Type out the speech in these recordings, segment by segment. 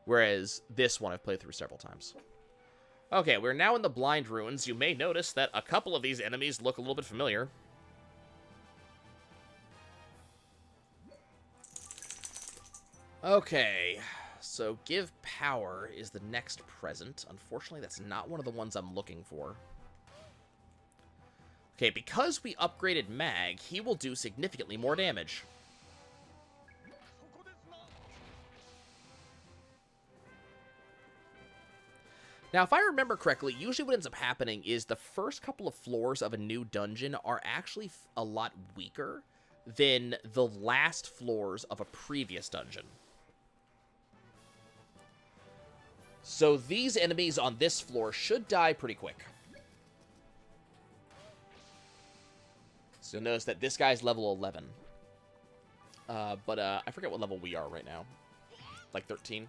whereas this one I've played through several times. Okay, we're now in the Blind Ruins. You may notice that a couple of these enemies look a little bit familiar. Okay, so Give Power is the next present. Unfortunately, that's not one of the ones I'm looking for. Okay, because we upgraded Mag, he will do significantly more damage. Now, if I remember correctly, usually what ends up happening is the first couple of floors of a new dungeon are actually a lot weaker than the last floors of a previous dungeon. So these enemies on this floor should die pretty quick. So you'll notice that this guy's level 11. But I forget what level we are right now. Like 13?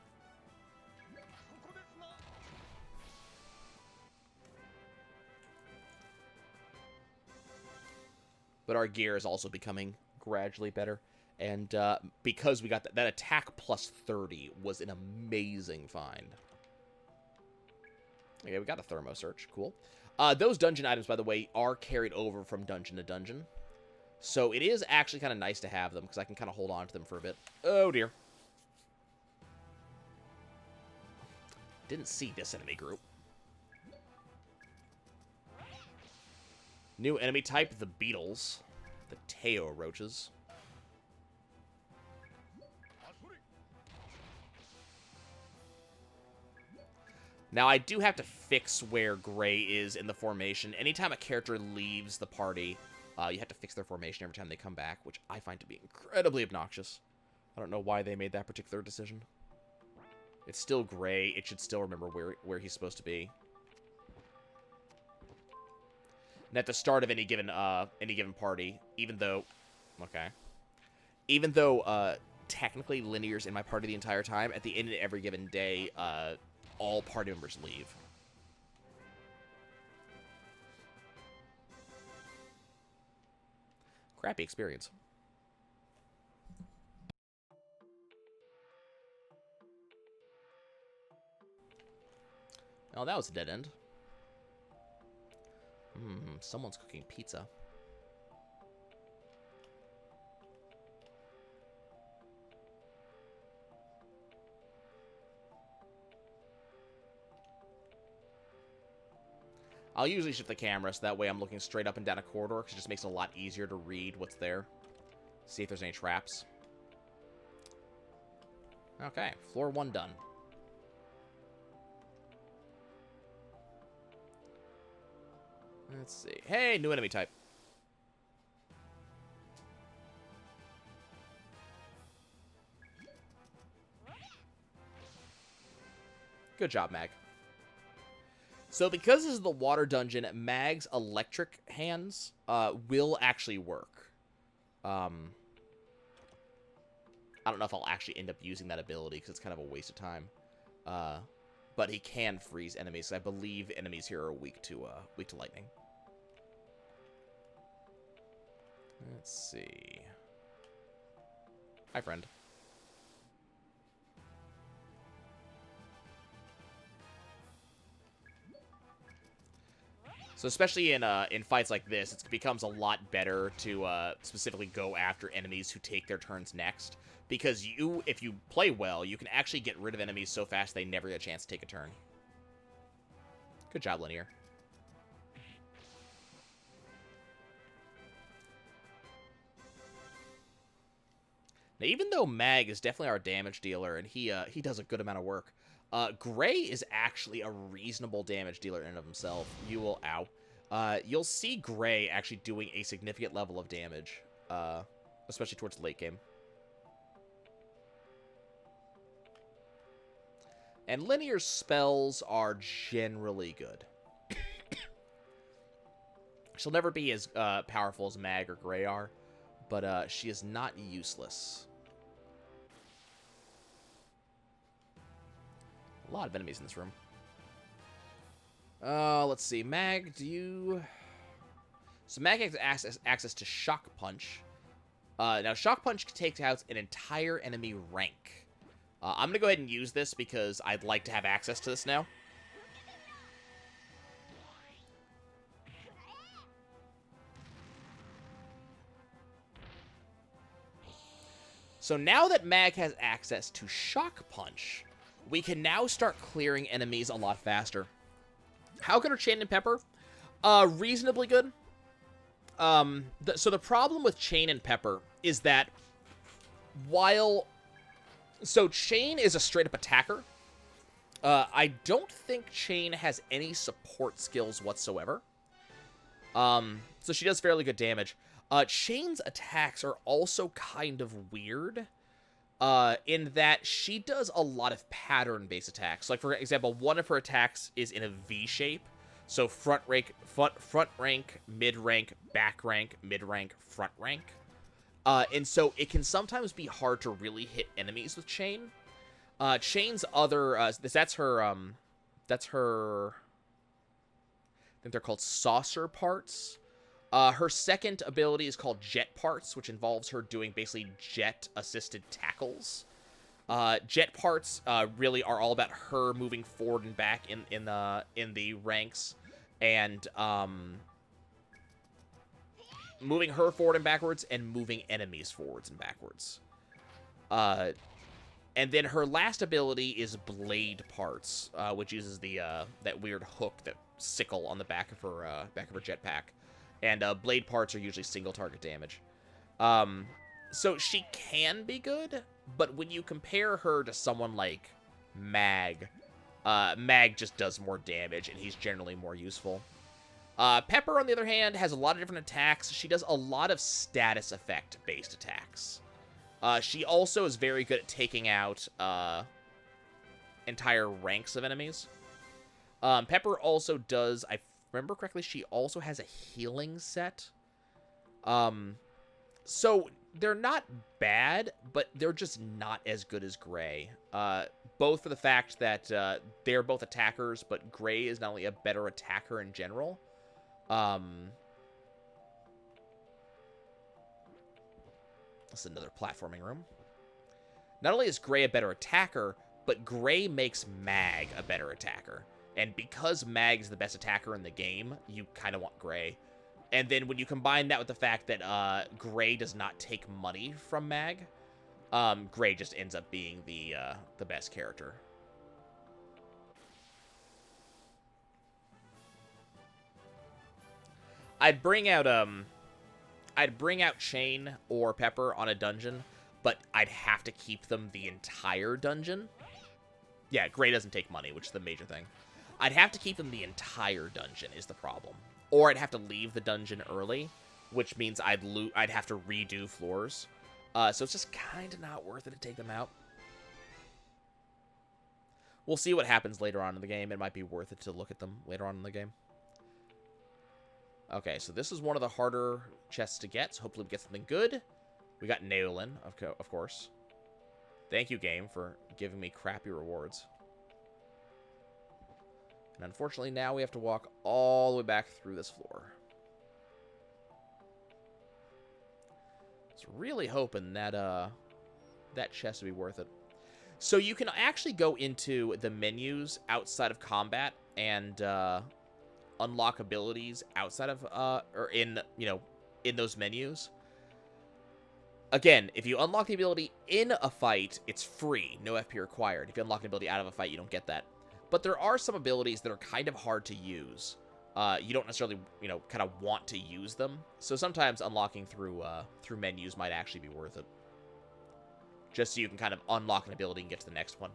But our gear is also becoming gradually better. And because we got that attack plus 30 was an amazing find. Okay, we got a thermo search. Cool. Those dungeon items, by the way, are carried over from dungeon to dungeon. So it is actually kind of nice to have them, because I can kind of hold on to them for a bit. Oh, dear. Didn't see this enemy group. New enemy type, the beetles. The Teo roaches. Now, I do have to fix where Gray is in the formation. Anytime a character leaves the party, you have to fix their formation every time they come back, which I find to be incredibly obnoxious. I don't know why they made that particular decision. It's still Gray. It should still remember where he's supposed to be. And at the start of any given party, even though technically Linear's in my party the entire time, at the end of every given day, all party members leave. Crappy experience. Oh, that was a dead end. Someone's cooking pizza. I'll usually shift the camera so that way I'm looking straight up and down a corridor, because it just makes it a lot easier to read what's there. See if there's any traps. Okay, floor 1 done. Let's see. Hey, new enemy type. Good job, Mag. So because this is the water dungeon, Mag's electric hands will actually work. I don't know if I'll actually end up using that ability because it's kind of a waste of time. But he can freeze enemies. So I believe enemies here are weak to lightning. Let's see. Hi, friend. So especially in fights like this, it becomes a lot better to specifically go after enemies who take their turns next. Because if you play well, you can actually get rid of enemies so fast they never get a chance to take a turn. Good job, Linear. Now, even though Mag is definitely our damage dealer, and he does a good amount of work, Gray is actually a reasonable damage dealer in and of himself. You'll see Gray actually doing a significant level of damage, especially towards the late game. And Linear's spells are generally good. She'll never be as powerful as Mag or Gray are, but she is not useless. A lot of enemies in this room. Let's see. Mag, do you... So Mag has access to Shock Punch. Now, Shock Punch takes out an entire enemy rank. I'm going to go ahead and use this because I'd like to have access to this now. So now that Mag has access to Shock Punch, we can now start clearing enemies a lot faster. How good are Chain and Pepper? Reasonably good. So the problem with Chain and Pepper is that while... So Chain is a straight-up attacker. I don't think Chain has any support skills whatsoever. So she does fairly good damage. Chain's attacks are also kind of weird, in that she does a lot of pattern-based attacks. Like, for example, one of her attacks is in a V shape. So front rank, mid rank, back rank, mid rank, front rank. And so it can sometimes be hard to really hit enemies with Chain. Chain's other, that's her, I think they're called saucer parts. Her second ability is called jet parts, which involves her doing basically jet-assisted tackles. Jet parts really are all about her moving forward and back in the ranks, and moving her forward and backwards, and moving enemies forwards and backwards. And then her last ability is blade parts, which uses the that weird hook, that sickle on the back of her jetpack. And blade parts are usually single target damage. So she can be good, but when you compare her to someone like Mag, Mag just does more damage, and he's generally more useful. Pepper, on the other hand, has a lot of different attacks. She does a lot of status effect-based attacks. She also is very good at taking out entire ranks of enemies. Pepper also does, I remember correctly, she also has a healing set. So they're not bad, but they're just not as good as Gray. Both for the fact that they're both attackers, but Gray is not only a better attacker in general. This is another platforming room. Not only is Gray a better attacker, but Gray makes Mag a better attacker. And because Mag's the best attacker in the game, you kind of want Gray. And then when you combine that with the fact that Gray does not take money from Mag, Gray just ends up being the best character. I'd bring out Chain or Pepper on a dungeon, but I'd have to keep them the entire dungeon. Yeah, Gray doesn't take money, which is the major thing. I'd have to keep them the entire dungeon is the problem. Or I'd have to leave the dungeon early, which means I'd have to redo floors. So it's just kind of not worth it to take them out. We'll see what happens later on in the game. It might be worth it to look at them later on in the game. Okay, so this is one of the harder chests to get, so hopefully we get something good. We got Naolin, of course. Thank you, game, for giving me crappy rewards. And unfortunately, now we have to walk all the way back through this floor. I was really hoping that that chest would be worth it. So you can actually go into the menus outside of combat and unlock abilities outside of or in those menus. Again, if you unlock the ability in a fight, it's free, no FP required. If you unlock an ability out of a fight, you don't get that. But there are some abilities that are kind of hard to use. You don't necessarily, kind of want to use them. So sometimes unlocking through menus might actually be worth it. Just so you can kind of unlock an ability and get to the next one.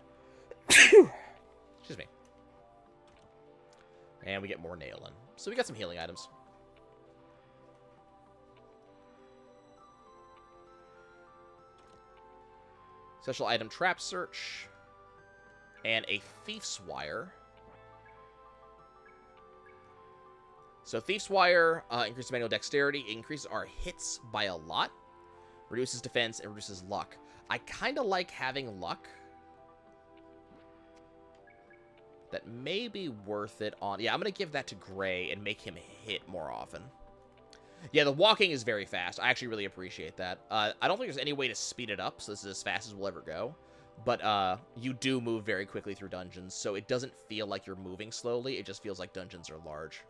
Excuse me. And we get more Naolin. So we got some healing items. Special item trap search. And a Thief's Wire. So Thief's Wire increases manual dexterity, increases our hits by a lot, reduces defense, and reduces luck. I kind of like having luck. That may be worth it on... Yeah, I'm going to give that to Gray and make him hit more often. Yeah, the walking is very fast. I actually really appreciate that. I don't think there's any way to speed it up, so this is as fast as we'll ever go. But you do move very quickly through dungeons, so it doesn't feel like you're moving slowly. It just feels like dungeons are large.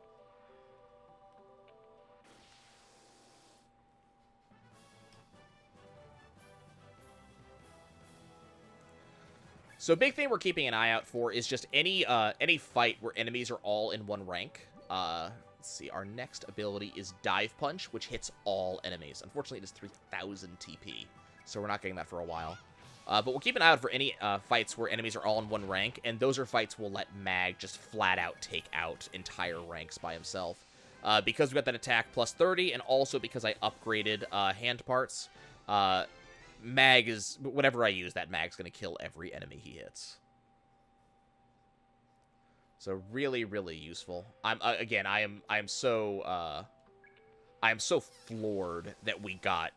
So a big thing we're keeping an eye out for is just any fight where enemies are all in one rank. Let's see, our next ability is Dive Punch, which hits all enemies. Unfortunately, it is 3,000 TP, so we're not getting that for a while. But we'll keep an eye out for any fights where enemies are all in one rank, and those are fights we'll let Mag just flat out take out entire ranks by himself. Because we got that attack plus 30, and also because I upgraded hand parts, Mag is, whenever I use that, Mag's going to kill every enemy he hits. So really, really useful. I am so floored that we got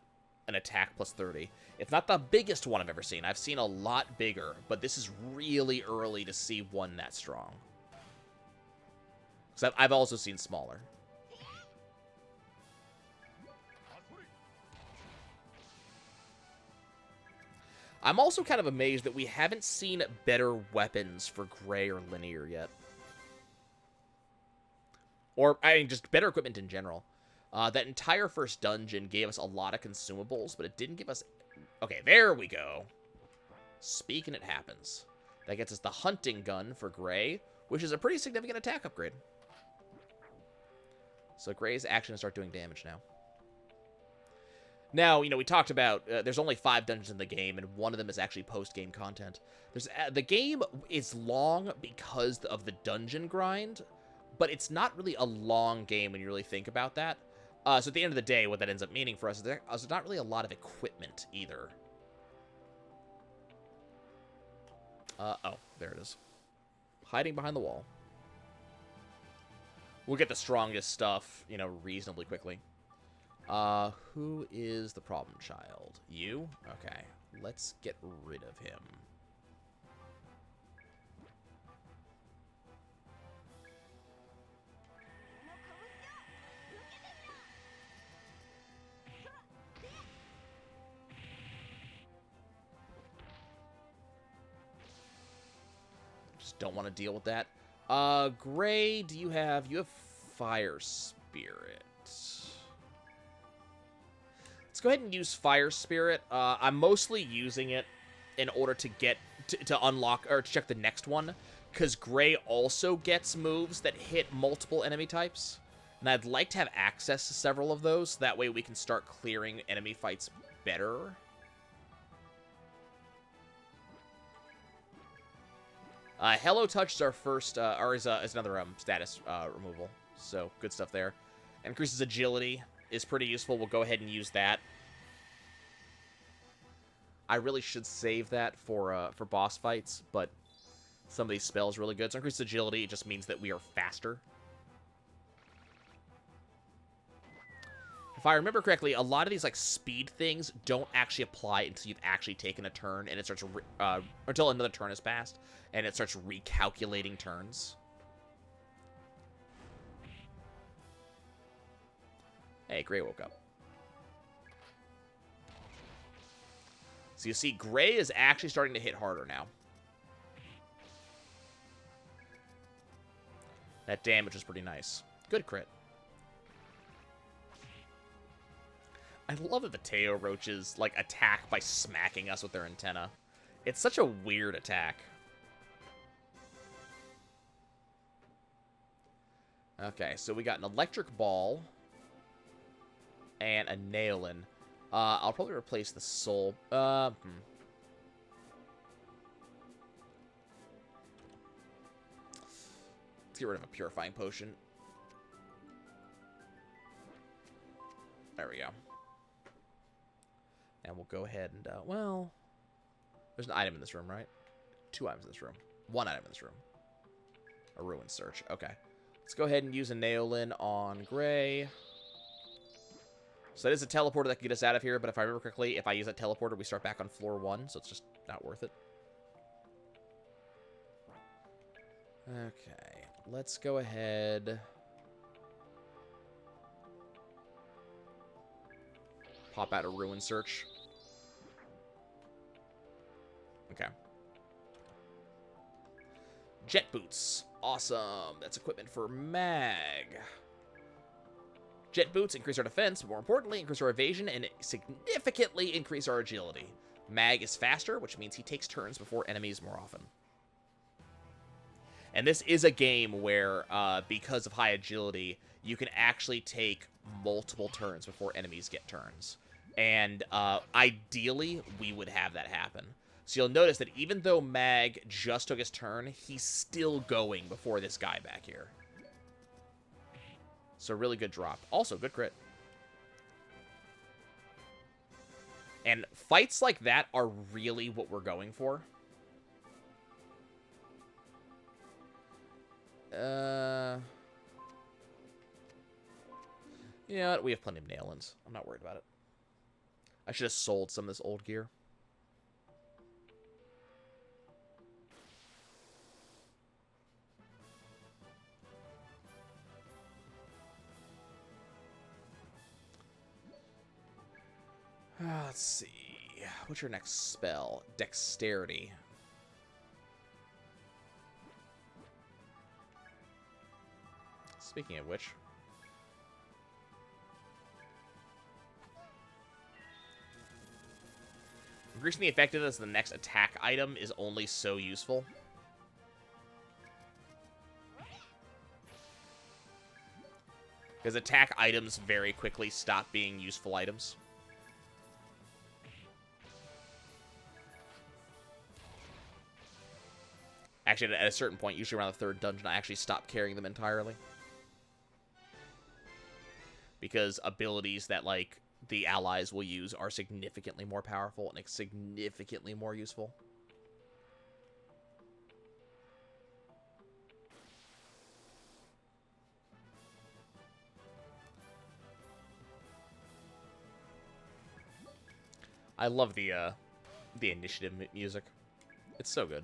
an attack plus 30. It's not the biggest one I've ever seen. I've seen a lot bigger, but this is really early to see one that strong. Because I've also seen smaller. I'm also kind of amazed that we haven't seen better weapons for Gray or Linear yet. Or, I mean, just better equipment in general. That entire first dungeon gave us a lot of consumables, but it didn't give us... Okay, there we go. Speaking it happens. That gets us the hunting gun for Gray, which is a pretty significant attack upgrade. So Gray's actions start doing damage now. Now, you know, we talked about there's only 5 dungeons in the game, and one of them is actually post-game content. The game is long because of the dungeon grind, but it's not really a long game when you really think about that. So at the end of the day, what that ends up meaning for us is there's not really a lot of equipment either. Oh, there it is. Hiding behind the wall. We'll get the strongest stuff, you know, reasonably quickly. Who is the problem child? You? Okay. Let's get rid of him. Just don't want to deal with that. Gray, do you have Fire Spirit? Let's go ahead and use Fire Spirit. I'm mostly using it in order to get to unlock or to check the next one, because Gray also gets moves that hit multiple enemy types, and I'd like to have access to several of those. So that way we can start clearing enemy fights better. Hello Touch is our first, or is another status removal, so good stuff there. Increases agility. Is pretty useful. We'll go ahead and use that. I really should save that for boss fights, but some of these spells are really good. So increased agility, it just means that we are faster. If I remember correctly, a lot of these like speed things don't actually apply until you've actually taken a turn, and it starts until another turn has passed, and it starts recalculating turns. Hey, Gray woke up. So you see, Gray is actually starting to hit harder now. That damage is pretty nice. Good crit. I love that the Teo Roaches, like, attack by smacking us with their antenna. It's such a weird attack. Okay, so we got an electric ball and a nail-in. I'll probably replace the soul. Let's get rid of a purifying potion. There we go. And we'll go ahead and, well, there's an item in this room, right? 2 items in this room. 1 item in this room. A ruin search. Okay. Let's go ahead and use a nail-in on Gray. So that is a teleporter that can get us out of here, but if I remember correctly, if I use that teleporter, we start back on floor 1, so it's just not worth it. Okay, let's go ahead. Pop out a ruin search. Okay. Jet boots. Awesome. That's equipment for Mag. Jet boots increase our defense, but more importantly, increase our evasion and significantly increase our agility. Mag is faster, which means he takes turns before enemies more often. And this is a game where, because of high agility, you can actually take multiple turns before enemies get turns. And ideally, we would have that happen. So you'll notice that even though Mag just took his turn, he's still going before this guy back here. So really good drop. Also, good crit. And fights like that are really what we're going for. You know what? We have plenty of nail-ins. I'm not worried about it. I should have sold some of this old gear. Let's see. What's your next spell? Dexterity. Speaking of which. Increasing the effectiveness of the next attack item is only so useful. Because attack items very quickly stop being useful items. Actually, at a certain point, usually around the third dungeon, I actually stop carrying them entirely. Because abilities that, like, the allies will use are significantly more powerful and significantly more useful. I love the initiative music. It's so good.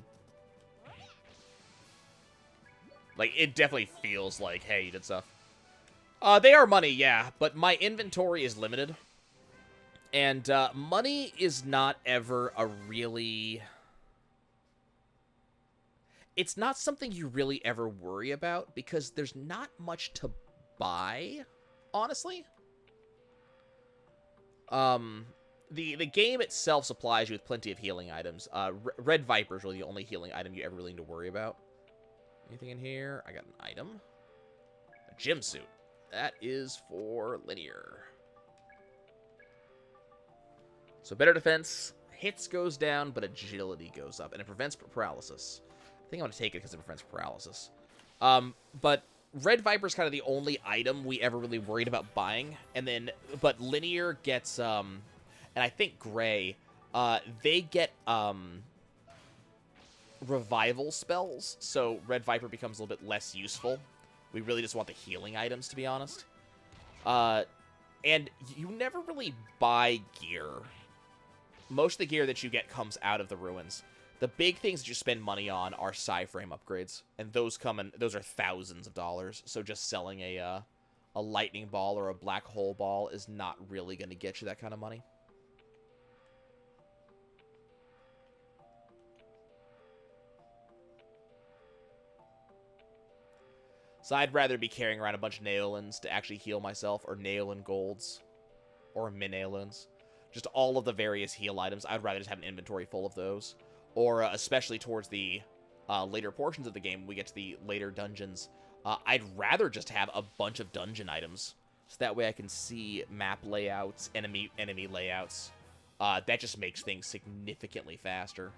Like, it definitely feels like, hey, you did stuff. They are money, yeah, but my inventory is limited. And money is not ever a really... It's not something you really ever worry about, because there's not much to buy, honestly. The game itself supplies you with plenty of healing items. Red Viper is really the only healing item you ever really need to worry about. Anything in here? I got an item. A gym suit. That is for linear. So better defense. Hits goes down, but agility goes up. And it prevents paralysis. I think I'm going to take it because it prevents paralysis. But Red Viper is kind of the only item we ever really worried about buying. And then, but linear gets, and I think Gray, they get, revival spells, so Red Viper becomes a little bit less useful. We really just want the healing items, to be honest. And you never really buy gear. Most of the gear that you get comes out of the ruins. The big things that you spend money on are cyframe upgrades, and those are thousands of dollars. So just selling a lightning ball or a black hole ball is not really going to get you that kind of money. So I'd rather be carrying around a bunch of nail-ins to actually heal myself, or nail-in golds, or min-nail-ins. Just all of the various heal items. I'd rather just have an inventory full of those. Or especially towards the later portions of the game, when we get to the later dungeons, I'd rather just have a bunch of dungeon items. So that way I can see map layouts, enemy layouts. That just makes things significantly faster.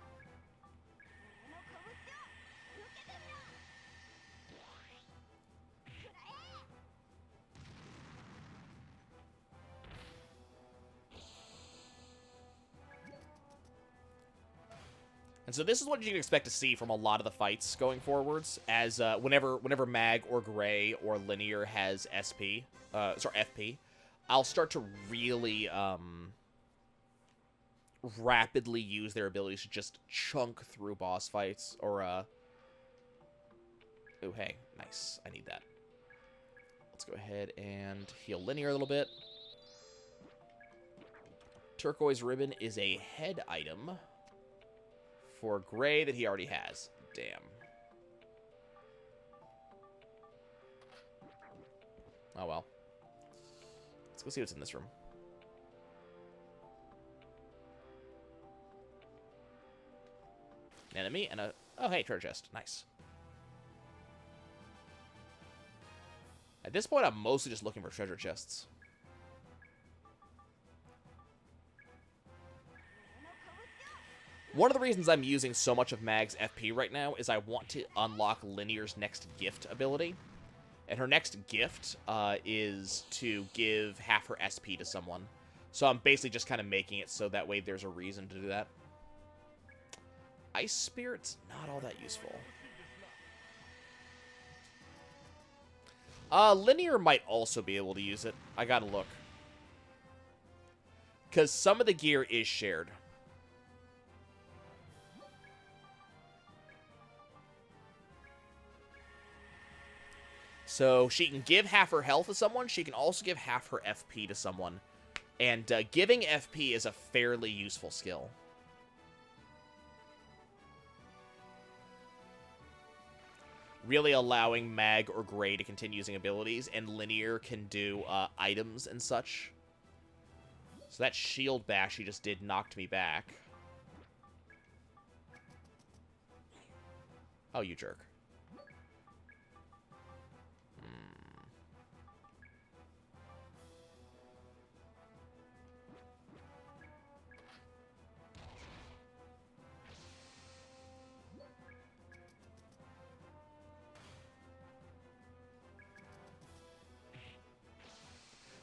And so this is what you can expect to see from a lot of the fights going forwards, as whenever Mag or Gray or Linear has FP, I'll start to really rapidly use their abilities to just chunk through boss fights, or oh hey, nice, I need that. Let's go ahead and heal Linear a little bit. Turquoise Ribbon is a head item for Gray that he already has. Damn. Oh, well. Let's go see what's in this room. An enemy and a... Oh, hey, treasure chest. Nice. At this point, I'm mostly just looking for treasure chests. One of the reasons I'm using so much of Mag's FP right now is I want to unlock Linear's next gift ability. And her next gift is to give half her SP to someone. So I'm basically just kind of making it so that way there's a reason to do that. Ice Spirit's not all that useful. Linear might also be able to use it. I gotta look. Because some of the gear is shared. So she can give half her health to someone. She can also give half her FP to someone. And giving FP is a fairly useful skill. Really allowing Mag or Gray to continue using abilities, and Linear can do items and such. So that shield bash he just did knocked me back. Oh, you jerk.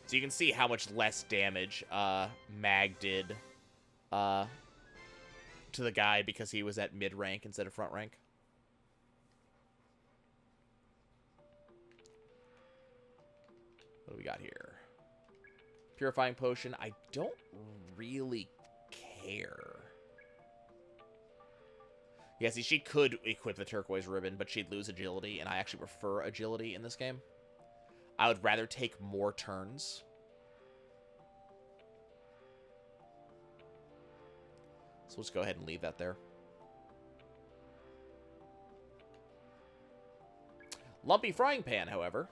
So you can see how much less damage Mag did to the guy because he was at mid-rank instead of front rank. What do we got here? Purifying Potion. I don't really care. Yeah, see, she could equip the Turquoise Ribbon, but she'd lose agility, and I actually prefer agility in this game. I would rather take more turns. So let's go ahead and leave that there. Lumpy Frying Pan, however.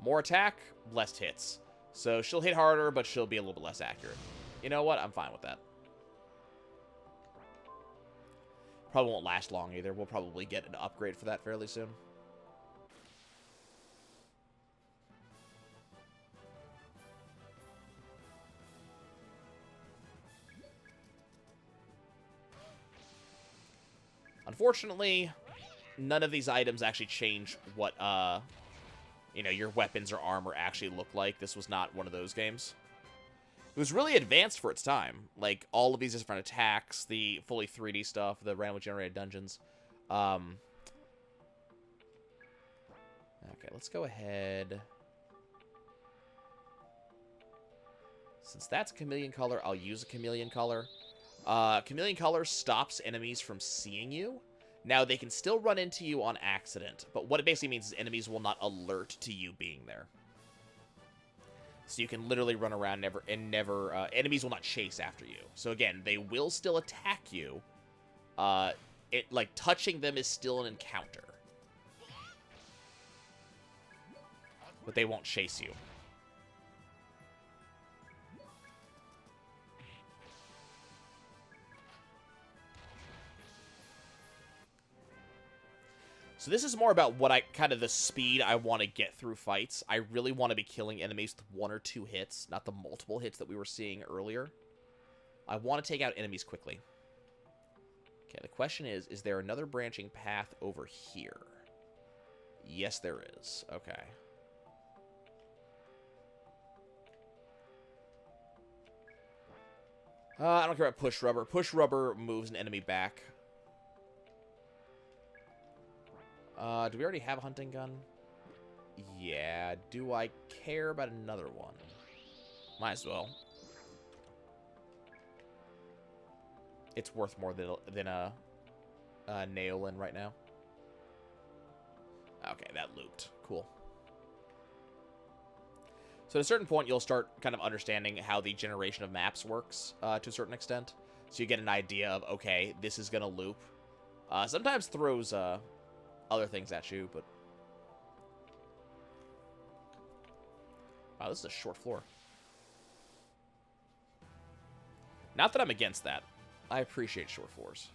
More attack, less hits. So she'll hit harder, but she'll be a little bit less accurate. You know what? I'm fine with that. Probably won't last long either. We'll probably get an upgrade for that fairly soon. Unfortunately, none of these items actually change what, you know, your weapons or armor actually look like. This was not one of those games. It was really advanced for its time. Like, all of these different attacks, the fully 3D stuff, the randomly generated dungeons. Okay, let's go ahead. Since that's chameleon color, I'll use a chameleon color. Chameleon color stops enemies from seeing you. Now, they can still run into you on accident, but what it basically means is enemies will not alert to you being there. So you can literally run around enemies will not chase after you. So again, they will still attack you. Like, touching them is still an encounter. But they won't chase you. So this is more about what kind of the speed I want to get through fights. I really want to be killing enemies with 1 or 2 hits, not the multiple hits that we were seeing earlier. I want to take out enemies quickly. Okay, the question is there another branching path over here? Yes, there is. Okay. I don't care about push rubber. Push rubber moves an enemy back. Do we already have a hunting gun? Yeah. Do I care about another one? Might as well. It's worth more than a Naolin right now. Okay, that looped. Cool. So at a certain point, you'll start kind of understanding how the generation of maps works to a certain extent. So you get an idea of, okay, this is going to loop. Sometimes throws other things at you, but... Wow, this is a short floor. Not that I'm against that. I appreciate short floors.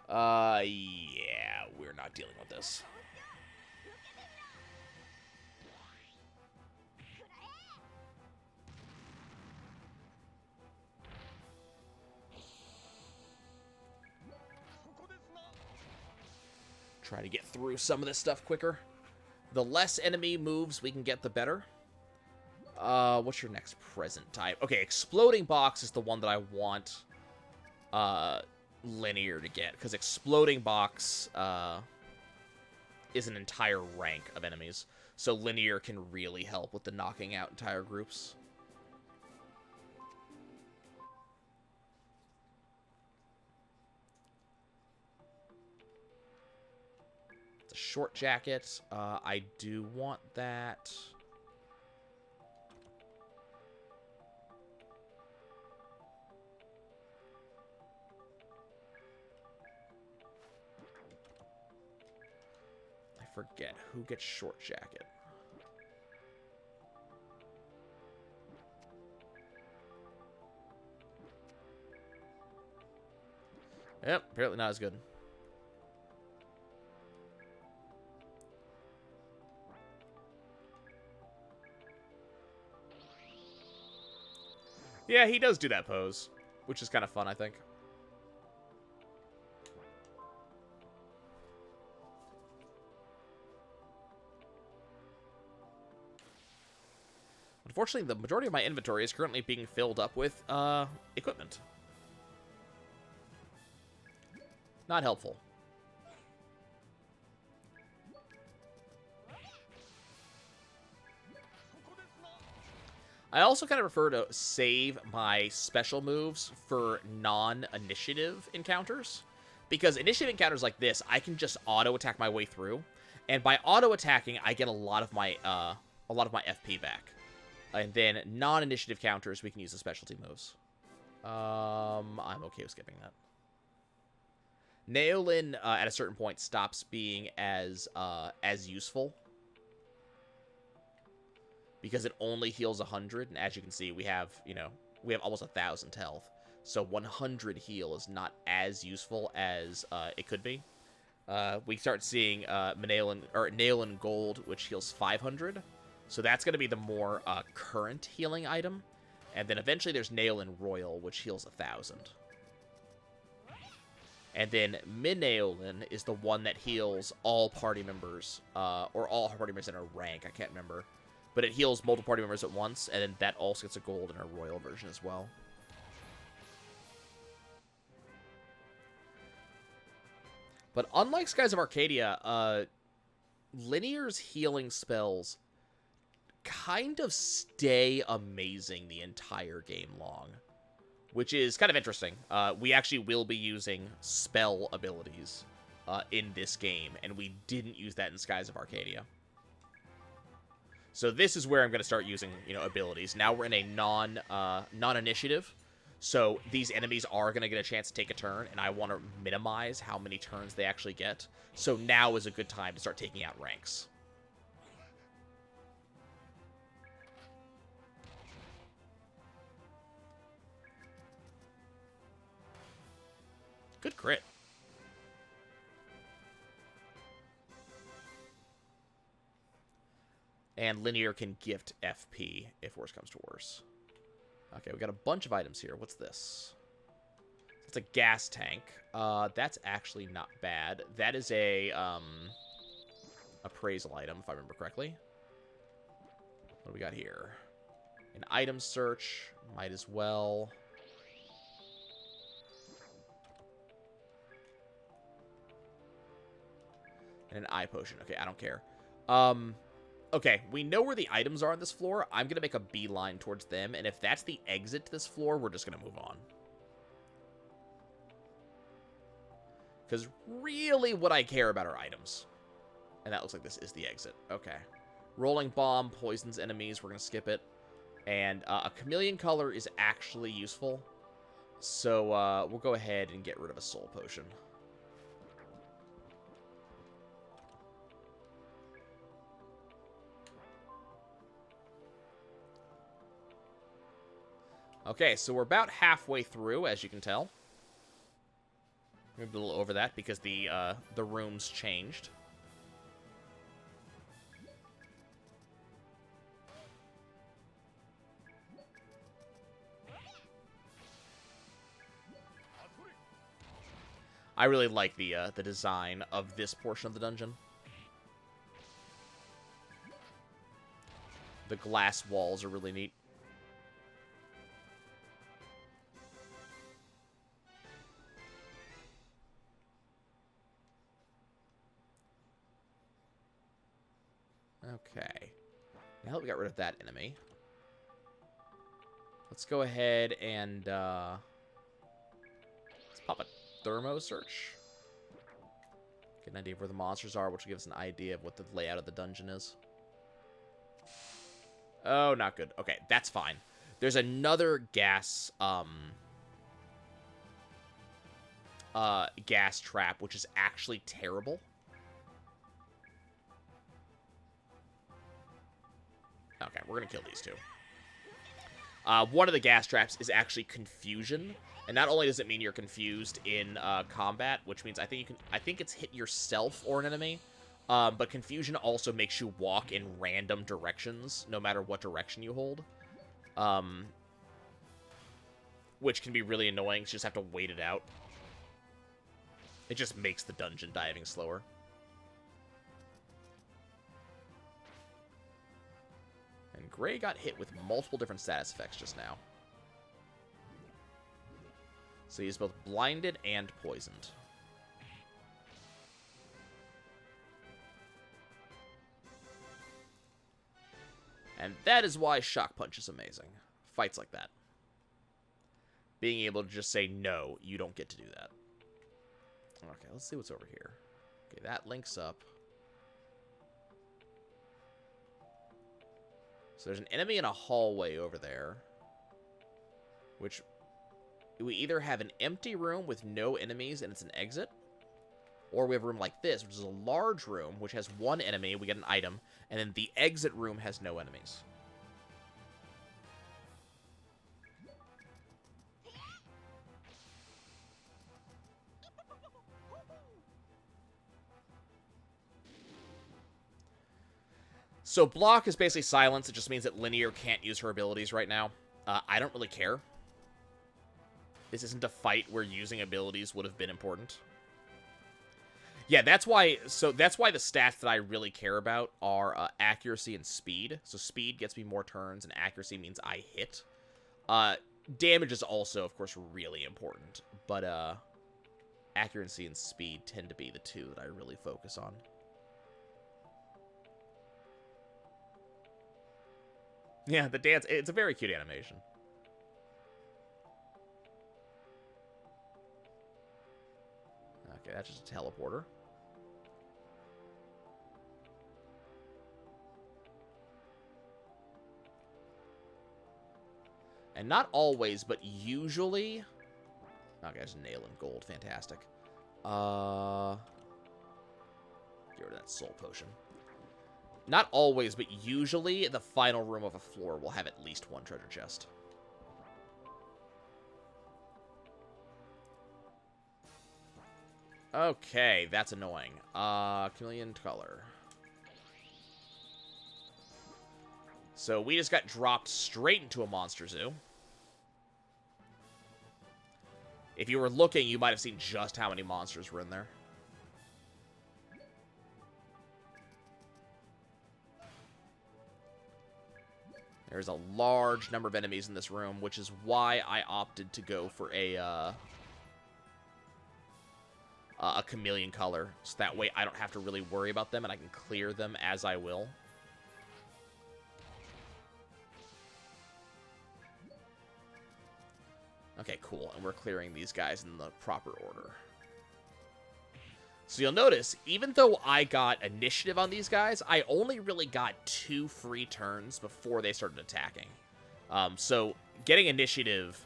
Yeah, we're not dealing with this. Try to get through some of this stuff quicker. The less enemy moves we can get, the better. What's your next present type? Okay, Exploding Box is the one that I want Linear to get, because Exploding Box is an entire rank of enemies, so Linear can really help with the knocking out entire groups. It's a short jacket. I do want that. Forget who gets short jacket. Yep, apparently not as good. Yeah, he does do that pose, which is kind of fun, I think. Unfortunately, the majority of my inventory is currently being filled up with equipment. Not helpful. I also kind of prefer to save my special moves for non-initiative encounters, because initiative encounters like this, I can just auto-attack my way through, and by auto-attacking, I get a lot of my FP back. And then non-initiative counters, we can use the specialty moves. I'm okay with skipping that. Neolin, at a certain point, stops being as useful, because it only heals 100, and as you can see, we have almost 1,000 health. So 100 heal is not as useful as it could be. We start seeing Neolin Gold, which heals 500. So that's going to be the more current healing item. And then eventually there's Neolin Royal, which heals 1,000. And then Mineolin is the one that heals all party members, or all party members in a rank, I can't remember. But it heals multiple party members at once, and then that also gets a gold in a Royal version as well. But unlike Skies of Arcadia, Linear's healing spells kind of stay amazing the entire game long, which is kind of interesting. We actually will be using spell abilities in this game, and we didn't use that in Skies of Arcadia. So this is where I'm going to start using, abilities. Now we're in a non-initiative, so these enemies are going to get a chance to take a turn, and I want to minimize how many turns they actually get. So now is a good time to start taking out ranks. Good crit. And Linear can gift FP if worse comes to worse. Okay, we got a bunch of items here. What's this? It's a gas tank. That's actually not bad. That is a appraisal item, if I remember correctly. What do we got here? An item search. Might as well. And an eye potion. Okay, I don't care. Okay, we know where the items are on this floor. I'm going to make a beeline towards them, and if that's the exit to this floor, we're just going to move on. Because really what I care about are items. And that looks like this is the exit. Okay. Rolling Bomb poisons enemies. We're going to skip it. And a chameleon color is actually useful. So we'll go ahead and get rid of a soul potion. Okay, so we're about halfway through, as you can tell. Maybe a little over that because the rooms changed. I really like the design of this portion of the dungeon. The glass walls are really neat. Okay. Now that we got rid of that enemy, let's go ahead and let's pop a thermo search. Get an idea of where the monsters are, which will give us an idea of what the layout of the dungeon is. Oh, not good. Okay, that's fine. There's another gas gas trap, which is actually terrible. Okay, we're gonna kill these two. One of the gas traps is actually confusion, and not only does it mean you're confused in combat, which means I think it's hit yourself or an enemy, but confusion also makes you walk in random directions, no matter what direction you hold, which can be really annoying. You just have to wait it out. It just makes the dungeon diving slower. And Gray got hit with multiple different status effects just now. So he's both blinded and poisoned. And that is why Shock Punch is amazing. Fights like that. Being able to just say, no, you don't get to do that. Okay, let's see what's over here. Okay, that links up. So there's an enemy in a hallway over there. Which, we either have an empty room with no enemies and it's an exit, or we have a room like this, which is a large room, which has one enemy, we get an item, and then the exit room has no enemies. So block is basically silence. It just means that Linear can't use her abilities right now. I don't really care. This isn't a fight where using abilities would have been important. Yeah, that's why. So that's why the stats that I really care about are accuracy and speed. So speed gets me more turns, and accuracy means I hit. Damage is also, of course, really important, but accuracy and speed tend to be the two that I really focus on. Yeah, the dance, it's a very cute animation. Okay, that's just a teleporter. And not always, but usually... Okay, there's a nail in gold. Fantastic. Get rid of that soul potion. Not always, but usually the final room of a floor will have at least one treasure chest. Okay, that's annoying. Chameleon color. So we just got dropped straight into a monster zoo. If you were looking, you might have seen just how many monsters were in there. There's a large number of enemies in this room, which is why I opted to go for a chameleon color. So that way I don't have to really worry about them and I can clear them as I will. Okay, cool. And we're clearing these guys in the proper order. So you'll notice, even though I got initiative on these guys, I only really got 2 free turns before they started attacking. So getting initiative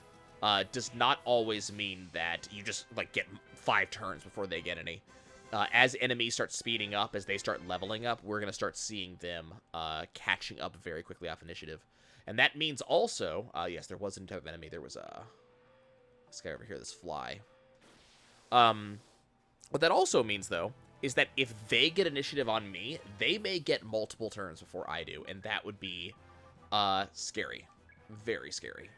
does not always mean that you just like get 5 turns before they get any. As enemies start speeding up, as they start leveling up, we're going to start seeing them catching up very quickly off initiative. And that means also, yes, there was a type of enemy. There was this guy over here, this fly. What that also means, though, is that if they get initiative on me, they may get multiple turns before I do, and that would be scary. Very scary.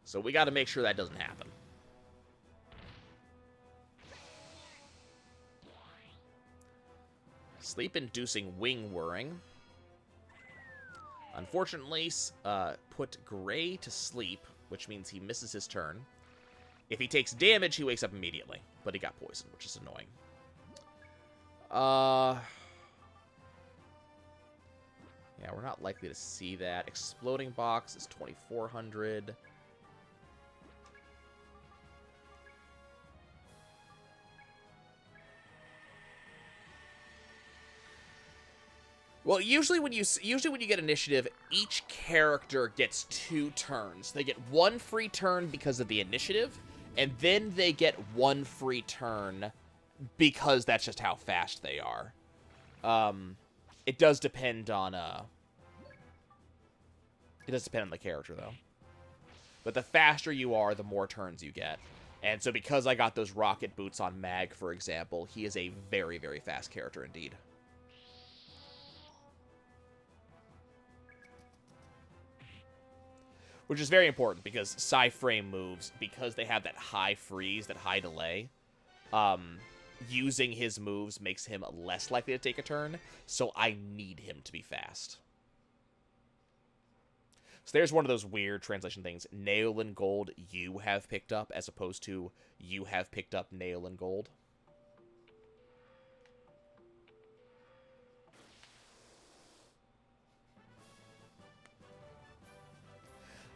So we got to make sure that doesn't happen. Sleep-inducing wing whirring. Unfortunately, put Gray to sleep, which means he misses his turn. If he takes damage, he wakes up immediately, but he got poisoned, which is annoying. Yeah, we're not likely to see that. Exploding box is 2,400. Well, usually when you get initiative, each character gets 2 turns. They get 1 free turn because of the initiative, and then they get 1 free turn because that's just how fast they are. It does depend on the character, though. But the faster you are, the more turns you get. And so because I got those rocket boots on Mag, for example, he is a very, very fast character indeed. Which is very important because cyframe moves, because they have that high freeze, that high delay, using his moves makes him less likely to take a turn, so I need him to be fast. So there's one of those weird translation things. Nail and gold you have picked up, as opposed to you have picked up nail and gold.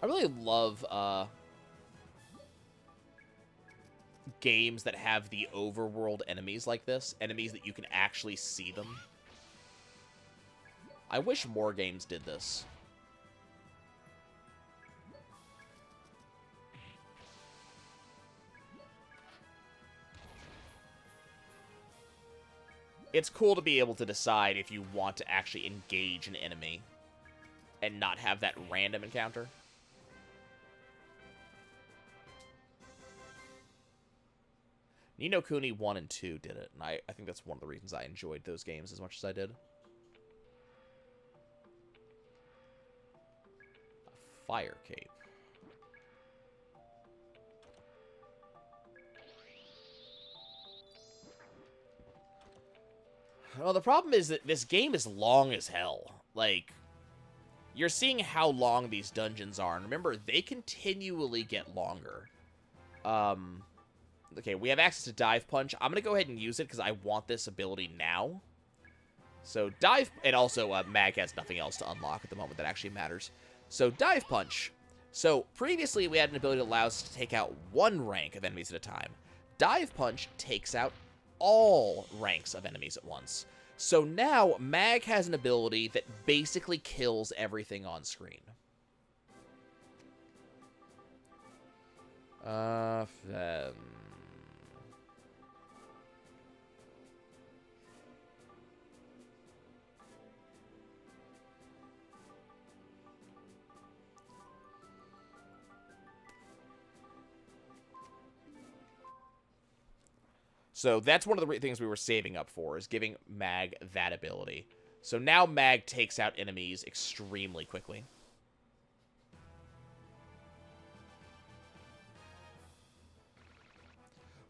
I really love games that have the overworld enemies like this. Enemies that you can actually see them. I wish more games did this. It's cool to be able to decide if you want to actually engage an enemy and not have that random encounter. Ni no Kuni 1 and 2 did it, and I think that's one of the reasons I enjoyed those games as much as I did. A fire cape. Well, the problem is that this game is long as hell. Like, you're seeing how long these dungeons are, and remember, they continually get longer. Okay, we have access to Dive Punch. I'm going to go ahead and use it because I want this ability now. So Dive... And also, Mag has nothing else to unlock at the moment that actually matters. So Dive Punch. So previously, we had an ability that allows us to take out 1 rank of enemies at a time. Dive Punch takes out all ranks of enemies at once. So now, Mag has an ability that basically kills everything on screen. So that's one of the things we were saving up for, is giving Mag that ability. So now Mag takes out enemies extremely quickly.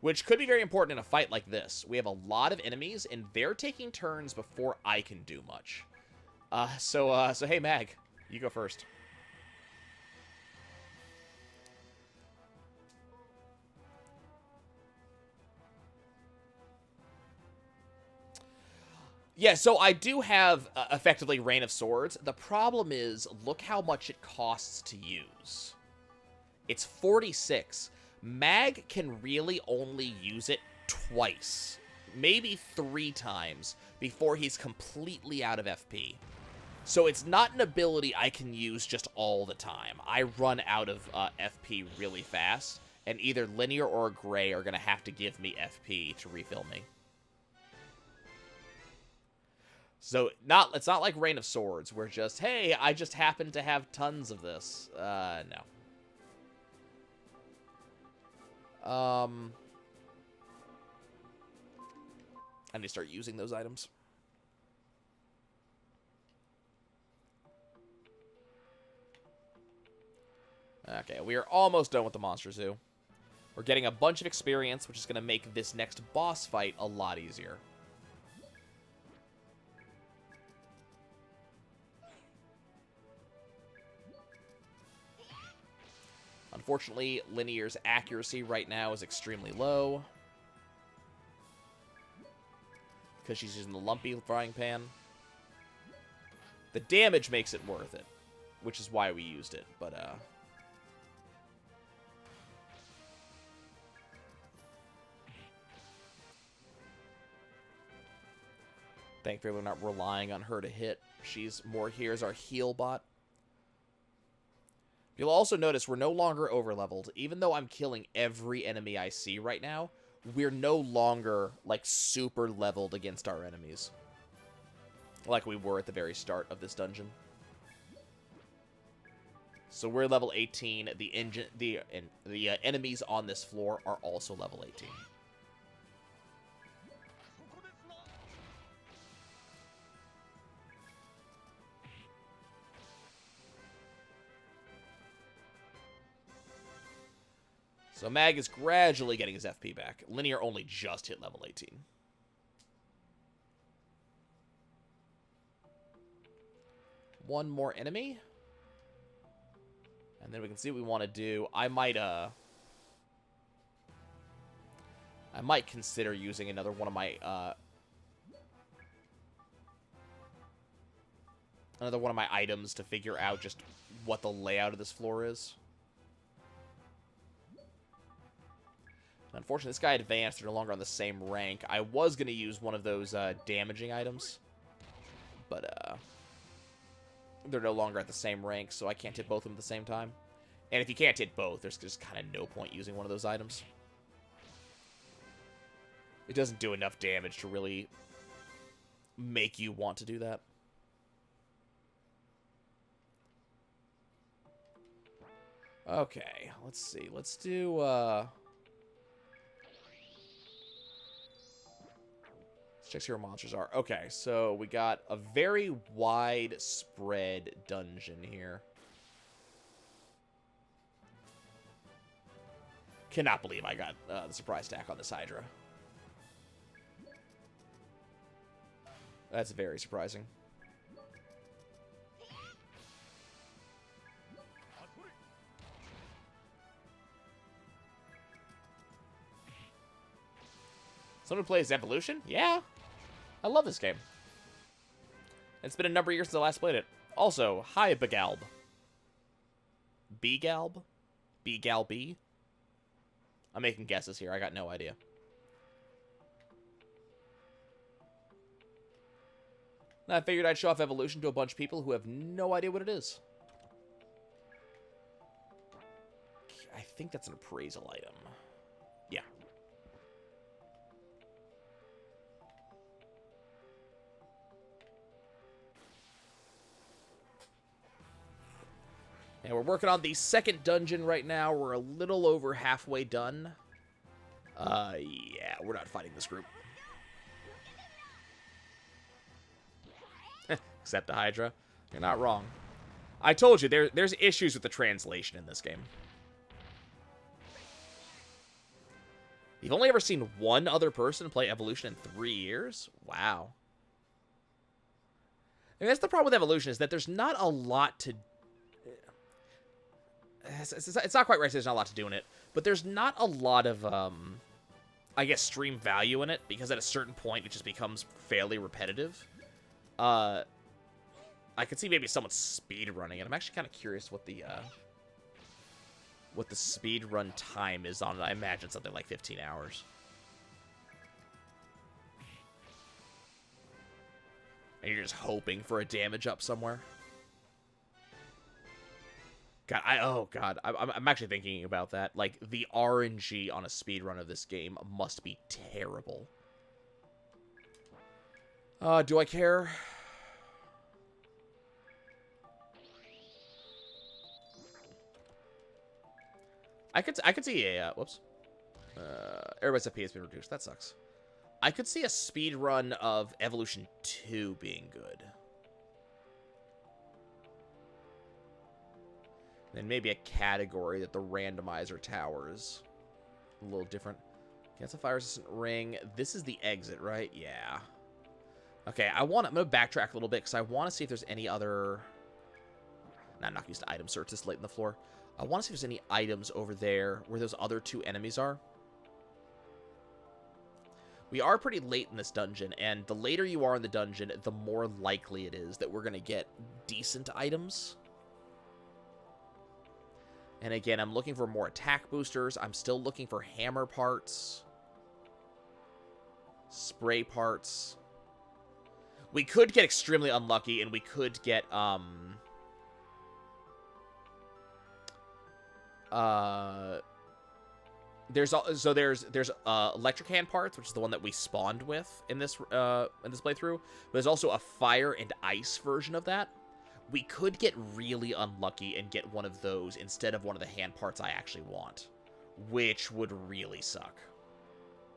Which could be very important in a fight like this. We have a lot of enemies, and they're taking turns before I can do much. So hey, Mag, you go first. Yeah, so I do have, effectively, Rain of Swords. The problem is, look how much it costs to use. It's 46. Mag can really only use it twice, maybe 3 times, before he's completely out of FP. So it's not an ability I can use just all the time. I run out of FP really fast, and either Linear or Gray are going to have to give me FP to refill me. So it's not like Rain of Swords, where just, hey, I just happen to have tons of this. No. I need to start using those items. Okay, we are almost done with the Monster Zoo. We're getting a bunch of experience, which is going to make this next boss fight a lot easier. Unfortunately, Linear's accuracy right now is extremely low, because she's using the lumpy frying pan. The damage makes it worth it, which is why we used it, but, thankfully, we're not relying on her to hit. She's more here as our heal bot. You'll also notice we're no longer over-leveled. Even though I'm killing every enemy I see right now, we're no longer, like, super leveled against our enemies, like we were at the very start of this dungeon. So we're level 18. The enemies on this floor are also level 18. So Mag is gradually getting his FP back. Linear only just hit level 18. One more enemy. And then we can see what we want to do. I might consider using another one of my, items to figure out just what the layout of this floor is. Unfortunately, this guy advanced. They're no longer on the same rank. I was going to use one of those damaging items, but they're no longer at the same rank, so I can't hit both of them at the same time. And if you can't hit both, there's just kind of no point using one of those items. It doesn't do enough damage to really make you want to do that. Okay, let's see. Let's do, let's check see where monsters are. Okay, so we got a very widespread dungeon here. Cannot believe I got the surprise attack on this Hydra. That's very surprising. Someone who plays Evolution? Yeah. I love this game. It's been a number of years since I last played it. Also, hi, Begalb. Begalb? Begalb? I'm making guesses here. I got no idea. I figured I'd show off Evolution to a bunch of people who have no idea what it is. I think that's an appraisal item. Yeah. And we're working on the second dungeon right now. We're a little over halfway done. Yeah, we're not fighting this group. Except the Hydra. You're not wrong. I told you, there's issues with the translation in this game. You've only ever seen one other person play Evolution in 3 years? Wow. And that's the problem with Evolution, is that there's not a lot to... It's not quite right, there's not a lot to do in it, but there's not a lot of, I guess, stream value in it, because at a certain point, it just becomes fairly repetitive. I could see maybe someone speed running it. I'm actually kind of curious what the what the speed run time is on it. I imagine something like 15 hours. And you're just hoping for a damage up somewhere. God, I'm actually thinking about that. Like, the RNG on a speedrun of this game must be terrible. Do I care? I could see a, whoops. Everybody's FP has been reduced. That sucks. I could see a speedrun of Evolution 2 being good. Then maybe a category that the randomizer tower is a little different. Cancel fire resistant ring. This is the exit, right? Yeah. Okay, I'm going to backtrack a little bit because I want to see if there's any other... Nah, I'm not used to item search this late in the floor. I want to see if there's any items over there where those other two enemies are. We are pretty late in this dungeon, and the later you are in the dungeon, the more likely it is that we're going to get decent items. And again, I'm looking for more attack boosters. I'm still looking for hammer parts. Spray parts. We could get extremely unlucky, and we could get, there's electric hand parts, which is the one that we spawned with in this playthrough. But there's also a fire and ice version of that. We could get really unlucky and get one of those instead of one of the hand parts I actually want, which would really suck.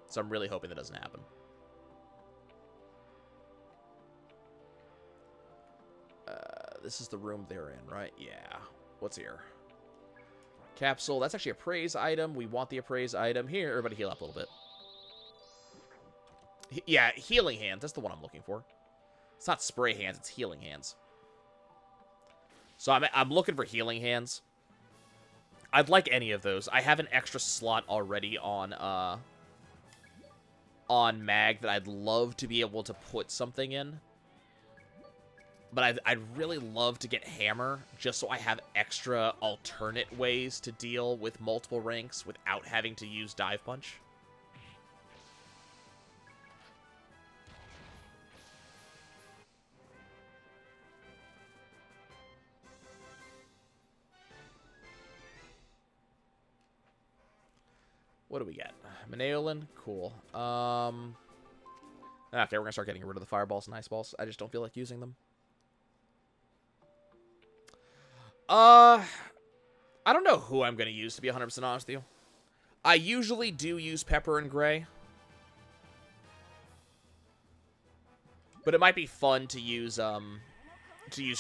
So I'm really hoping that doesn't happen. This is the room they're in, right? Yeah. What's here? Capsule. That's actually a praise item. We want the appraise item. Here, everybody heal up a little bit. Yeah, healing hands. That's the one I'm looking for. It's not spray hands. It's healing hands. So I'm looking for healing hands. I'd like any of those. I have an extra slot already on Mag that I'd love to be able to put something in. But I'd really love to get Hammer, just so I have extra alternate ways to deal with multiple ranks without having to use Dive Punch. What do we get? Maneolin? Cool. Okay, we're gonna start getting rid of the fireballs and ice balls. I just don't feel like using them. I don't know who I'm going to use, to be 100% honest with you. I usually do use Pepper and Gray. But it might be fun to use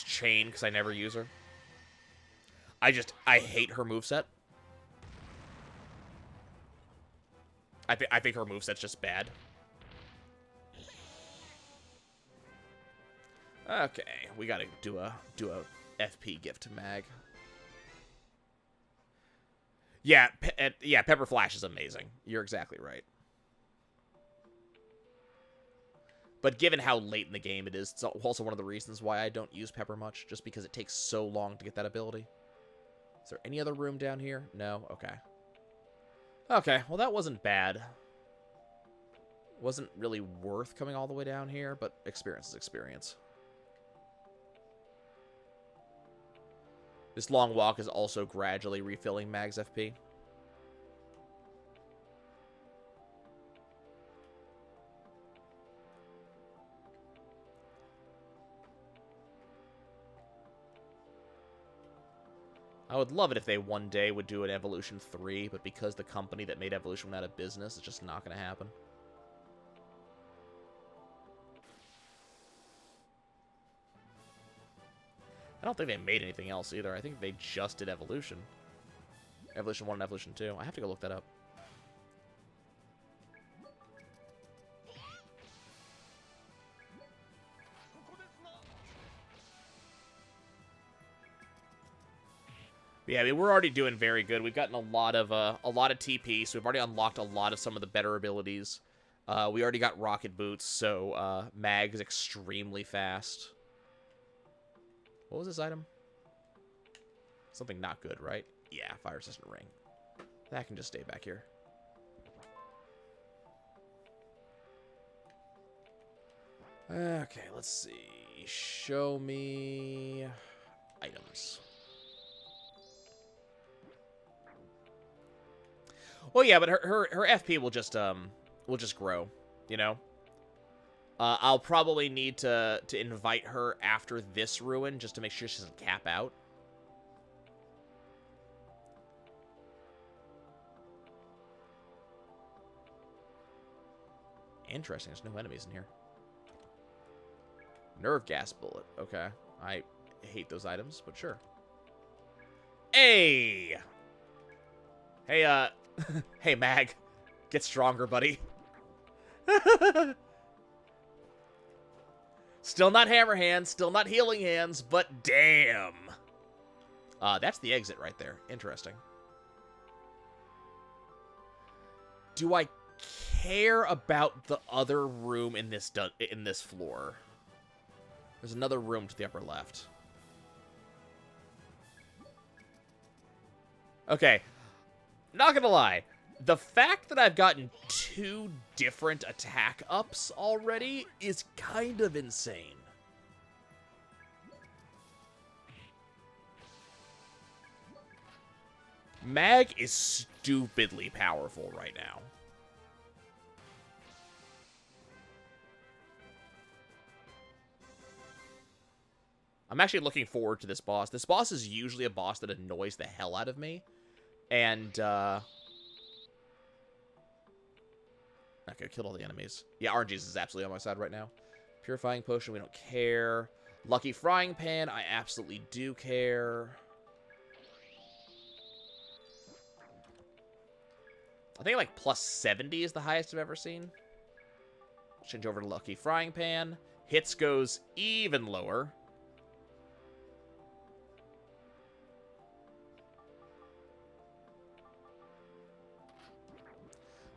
Chain, because I never use her. I hate her moveset. I think her moveset's just bad. Okay, we gotta do a FP gift to Mag. Yeah, Pepper Flash is amazing. You're exactly right. But given how late in the game it is, it's also one of the reasons why I don't use Pepper much, just because it takes so long to get that ability. Is there any other room down here? No? Okay. Okay, well that wasn't bad. Wasn't really worth coming all the way down here, but experience is experience. This long walk is also gradually refilling Mag's FP. I would love it if they one day would do an Evolution 3, but because the company that made Evolution went out of business, it's just not going to happen. I don't think they made anything else either. I think they just did Evolution. Evolution 1 and Evolution 2. I have to go look that up. But yeah, I mean, we're already doing very good. We've gotten a lot of TP, so we've already unlocked a lot of some of the better abilities. We already got rocket boots, so Mag is extremely fast. What was this item? Something not good, right? Yeah, fire resistant ring. That can just stay back here. Okay, let's see. Show me items. Well, yeah, but her FP will just grow, you know. I'll probably need to invite her after this ruin just to make sure she doesn't cap out. Interesting. There's no enemies in here. Nerve gas bullet. Okay. I hate those items, but sure. Hey! Hey, hey, Mag. Get stronger, buddy. Still not hammer hands, still not healing hands, but damn. That's the exit right there. Interesting. Do I care about the other room in this floor? There's another room to the upper left. Okay. Not gonna lie. The fact that I've gotten 2 different attack ups already is kind of insane. Mag is stupidly powerful right now. I'm actually looking forward to this boss. This boss is usually a boss that annoys the hell out of me. And, okay, killed all the enemies. Yeah, RNG's is absolutely on my side right now. Purifying potion, we don't care. Lucky frying pan, I absolutely do care. I think like plus 70 is the highest I've ever seen. Change over to lucky frying pan. Hits goes even lower.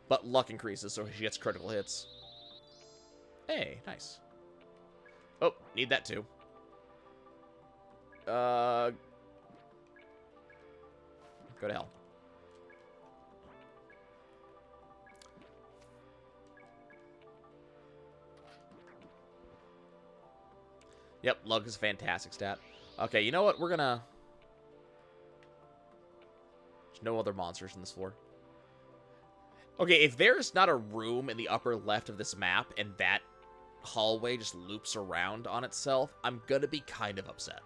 But luck increases, so she gets critical hits. Hey, nice. Oh, need that too. Go to hell. Yep, luck is a fantastic stat. Okay, you know what? We're gonna... There's no other monsters in this floor. Okay, if there's not a room in the upper left of this map and that hallway just loops around on itself, I'm gonna be kind of upset.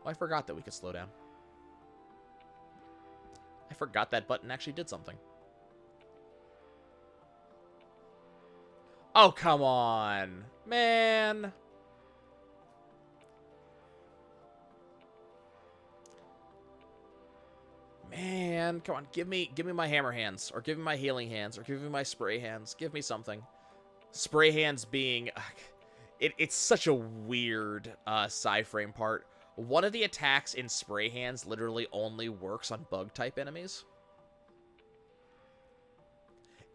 Oh, I forgot that we could slow down. I forgot that button actually did something. Oh, come on. Man. Man, come on, give me my hammer hands, or give me my healing hands, or give me my spray hands. Give me something. Spray hands being... it's such a weird cyframe part. One of the attacks in spray hands literally only works on bug-type enemies.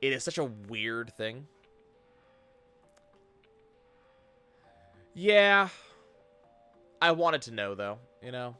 It is such a weird thing. Yeah. I wanted to know, though, you know?